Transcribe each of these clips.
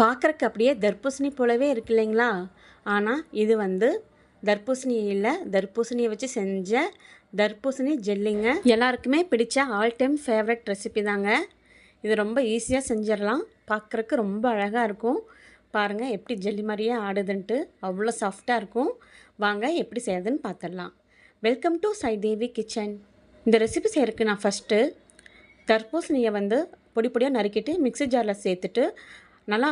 பார்க்குறக்கு அப்படியே தர்பூசணி போலவே இருக்கு இல்லைங்களா? ஆனால் இது வந்து தர்பூசணி இல்லை, தர்பூசணியை வச்சு செஞ்ச தர்பூசணி ஜெல்லிங்க. எல்லாருக்குமே பிடிச்ச ஆல் டைம் ஃபேவரட் ரெசிபி தாங்க. இது ரொம்ப ஈஸியாக செஞ்சிடலாம். பார்க்குறக்கு ரொம்ப அழகாக இருக்கும். பாருங்கள் எப்படி ஜெல்லி மாதிரியே ஆடுதுன்ட்டு, அவ்வளோ சாஃப்டாக இருக்கும். வாங்க எப்படி செய்யறதுன்னு பார்த்துடலாம். Welcome to Devi kitchen. இந்த ரெசிபி செய்யறதுக்கு நான் ஃபஸ்ட்டு தர்பூசணியை வந்து பொடி பொடியாக நறுக்கிட்டு மிக்ஸி ஜாரில் சேர்த்துட்டு நல்லா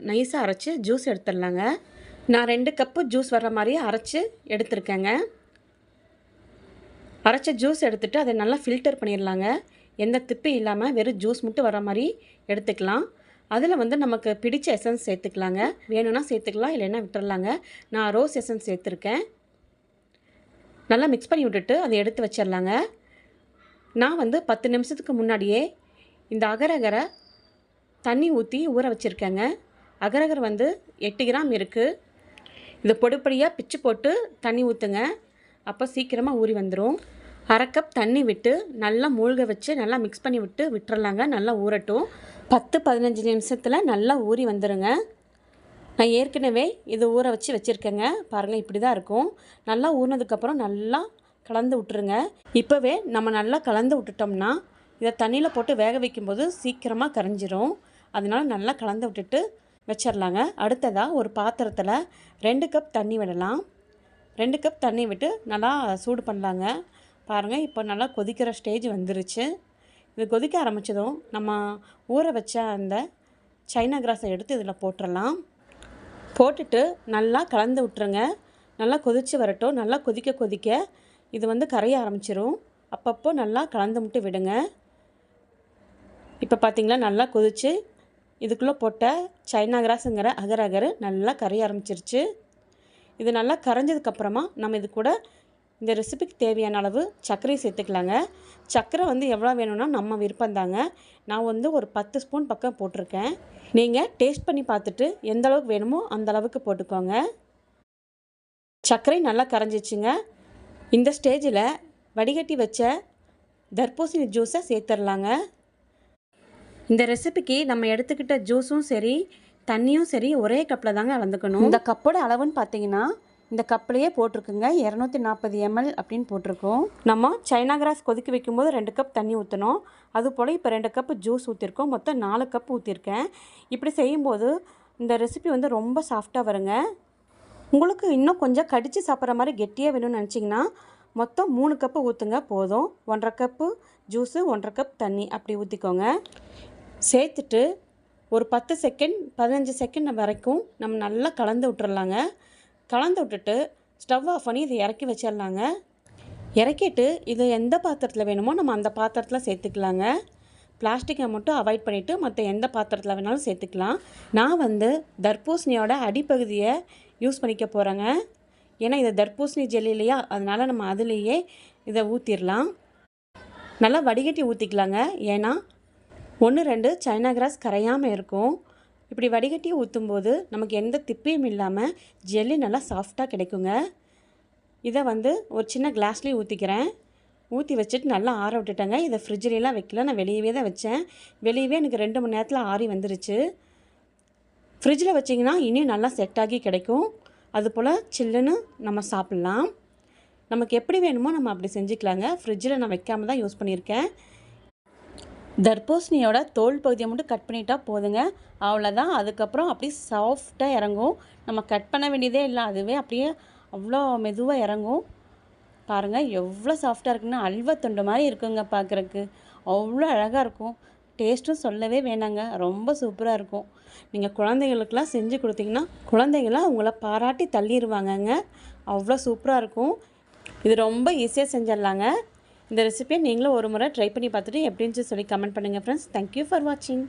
நைஸாக அரைச்சி ஜூஸ் எடுத்துடலாங்க. நான் 2 கப்பு ஜூஸ் வர்ற மாதிரி அரைச்சி எடுத்துருக்கேங்க. அரைச்ச ஜூஸ் எடுத்துகிட்டு அதை நல்லா ஃபில்டர் பண்ணிடலாங்க. எந்த திப்பி இல்லாமல் வெறும் ஜூஸ் மட்டும் வர மாதிரி எடுத்துக்கலாம். அதில் வந்து நமக்கு பிடிச்ச எசன்ஸ் சேர்த்துக்கலாங்க. வேணும்னா சேர்த்துக்கலாம், இல்லைன்னா விட்டுறலாங்க. நான் ரோஸ் எசன்ஸ் சேர்த்துருக்கேன். நல்லா மிக்ஸ் பண்ணி விட்டுட்டு அதை எடுத்து வச்சிடலாங்க. நான் வந்து 10 நிமிஷத்துக்கு முன்னாடியே இந்த அகரகரை தண்ணி ஊற்றி ஊற வச்சுருக்கேங்க. அகரகர் வந்து 8 கிராம் இருக்குது. இதை பொடிப்படியாக பிச்சு போட்டு தண்ணி ஊற்றுங்க. அப்போ சீக்கிரமாக ஊறி வந்துடும். 1/2 கப் தண்ணி விட்டு நல்லா மூழ்க வச்சு நல்லா மிக்ஸ் பண்ணி விட்டுறலாங்க. நல்லா ஊறட்டும். 10-15 நிமிஷத்தில் நல்லா ஊறி வந்துடுங்க. நான் ஏற்கனவே இது ஊற வச்சுருக்கேங்க. பாருங்கள் இப்படி தான் இருக்கும். நல்லா ஊறினதுக்கப்புறம் நல்லா கலந்து விட்டுருங்க. இப்போவே நம்ம நல்லா கலந்து விட்டுட்டோம்னா இதை தண்ணியில் போட்டு வேக வைக்கும்போது சீக்கிரமாக கரைஞ்சிரும். அதனால் நல்லா கலந்து விட்டுட்டு வச்சிடலாங்க. அடுத்ததாக ஒரு பாத்திரத்தில் 2 கப் தண்ணி விடலாம். 2 கப் தண்ணி விட்டு நல்லா சூடு பண்ணலாங்க. பாருங்கள் இப்போ நல்லா கொதிக்கிற ஸ்டேஜ் வந்துருச்சு. இது கொதிக்க ஆரம்பித்ததும் நம்ம ஊற வச்ச அந்த சைனா கிராஸை எடுத்து இதில் போட்டுடலாம். போட்டுட்டு நல்லா கலந்து விட்டுருங்க. நல்லா கொதித்து வரட்டும். நல்லா கொதிக்க இது வந்து கரைய ஆரம்பிச்சிரும். அப்பப்போ நல்லா கலந்து விட்டு விடுங்க. இப்போ பார்த்திங்களா நல்லா கொதித்து இதுக்குள்ளே போட்ட சைனா கிராஸுங்கிற அகர் நல்லா கரைய ஆரம்பிச்சிருச்சு. இது நல்லா கரைஞ்சதுக்கப்புறமா நம்ம இது கூட இந்த ரெசிபிக்கு தேவையான அளவு சர்க்கரை சேர்த்துக்கலாங்க. சர்க்கரை வந்து எவ்வளோ வேணும்னா நம்ம விருப்பந்தாங்க. நான் வந்து ஒரு 10 ஸ்பூன் பக்கம் போட்டிருக்கேன். நீங்கள் டேஸ்ட் பண்ணி பார்த்துட்டு எந்த அளவுக்கு வேணுமோ அந்த அளவுக்கு போட்டுக்கோங்க. சர்க்கரை நல்லா கரைஞ்சிச்சுங்க. இந்த ஸ்டேஜில் வடிகட்டி வச்ச தர்பூசணி ஜூஸை சேர்த்துடலாங்க. இந்த ரெசிபிக்கு நம்ம எடுத்துக்கிட்ட ஜூஸும் சரி தண்ணியும் சரி ஒரே கப்பில் தாங்க அளந்துக்கணும். இந்த கப்போட அளவுன்னு பார்த்தீங்கன்னா இந்த கப்லேயே போட்டிருக்குங்க. 240 ml அப்படின்னு போட்டிருக்கோம். நம்ம சைனா கிராஸ் கொதிக்க வைக்கும்போது 2 கப் தண்ணி ஊற்றணும். அதுபோல் இப்போ 2 கப் ஜூஸ் ஊற்றிருக்கோம். மொத்தம் 4 கப் ஊற்றிருக்கேன். இப்படி செய்யும்போது இந்த ரெசிபி வந்து ரொம்ப சாஃப்டாக வருங்க. உங்களுக்கு இன்னும் கொஞ்சம் கடித்து சாப்பிட்ற மாதிரி கெட்டியாக வேணும்னு நினச்சிங்கன்னா மொத்தம் 3 கப்பு ஊற்றுங்க போதும். 1.5 கப்பு ஜூஸு 1.5 கப் தண்ணி அப்படி ஊற்றிக்கோங்க. சேர்த்துட்டு ஒரு 10 செகண்ட் 15 செகண்ட் வரைக்கும் நம்ம நல்லா கலந்து விட்டுறலாங்க. கலந்து விட்டுட்டு ஸ்டவ் ஆஃப் பண்ணி இதை இறக்கி வச்சிடலாங்க. இறக்கிட்டு இது எந்த பாத்திரத்தில் வேணுமோ நம்ம அந்த பாத்திரத்தில் சேர்த்துக்கலாங்க. பிளாஸ்டிக்கை மட்டும் அவாய்ட் பண்ணிவிட்டு மற்ற எந்த பாத்திரத்தில் வேணாலும் சேர்த்துக்கலாம். நான் வந்து தர்பூசணியோட அடிப்பகுதியை யூஸ் பண்ணிக்க போகிறேங்க. ஏன்னா இது தர்பூசணி ஜெல்லி இல்லையா, அதனால் நம்ம அதுலேயே இதை ஊற்றிடலாம். நல்லா வடிகட்டி ஊற்றிக்கலாங்க. ஏன்னா 1-2 சைனா கிராஸ் கரையாமல் இருக்கும். இப்படி வடிகட்டி ஊற்றும்போது நமக்கு எந்த திப்பியும் இல்லாமல் ஜெல்லி நல்லா சாஃப்டாக கிடைக்குங்க. இதை வந்து ஒரு சின்ன கிளாஸ்லேயும் ஊற்றிக்கிறேன். ஊற்றி வச்சுட்டு நல்லா ஆற விட்டுட்டேங்க. இதை ஃப்ரிட்ஜிலலாம் வைக்கல, நான் வெளியவே தான் வச்சேன். வெளியவே எனக்கு 2 மணி நேரத்தில் ஆறி வந்துருச்சு. ஃப்ரிட்ஜில் வச்சிங்கன்னா இன்னும் நல்லா செட் ஆகி கிடைக்கும். அதுபோல் சில்லுன்னு நம்ம சாப்பிட்லாம். நமக்கு எப்படி வேணுமோ நம்ம அப்படி செஞ்சுக்கலாங்க. ஃப்ரிட்ஜில் நான் வைக்காமல் தான் யூஸ் பண்ணியிருக்கேன். தர்பூசணியோட தோல் பகுதியை மட்டும் கட் பண்ணிட்டா போதுங்க. அவ்வளோதான். அதுக்கப்புறம் அப்படியே சாஃப்டாக இறங்கும். நம்ம கட் பண்ண வேண்டியதே இல்லை. அதுவே அப்படியே அவ்வளோ மெதுவாக இறங்கும். பாருங்கள் எவ்வளோ சாஃப்டாக இருக்குன்னா அல்வா துண்டு மாதிரி இருக்குங்க. பார்க்குறக்கு அவ்வளோ அழகாக இருக்கும். டேஸ்ட்டும் சொல்லவே வேணாங்க. ரொம்ப சூப்பராக இருக்கும். நீங்கள் குழந்தைகளுக்கெல்லாம் செஞ்சு கொடுத்தீங்கன்னா குழந்தைகளாம் உங்களை பாராட்டி தள்ளிடுவாங்கங்க. அவ்வளோ சூப்பராக இருக்கும். இது ரொம்ப ஈஸியாக செஞ்சிடலாங்க. இந்த ரெசிபியை நீங்களும் ஒரு முறை ட்ரை பண்ணி பார்த்துட்டு எப்படின்னு சொல்லி கமெண்ட் பண்ணுங்கள் ஃப்ரெண்ட்ஸ். தேங்க்யூ ஃபார் வாட்சிங்.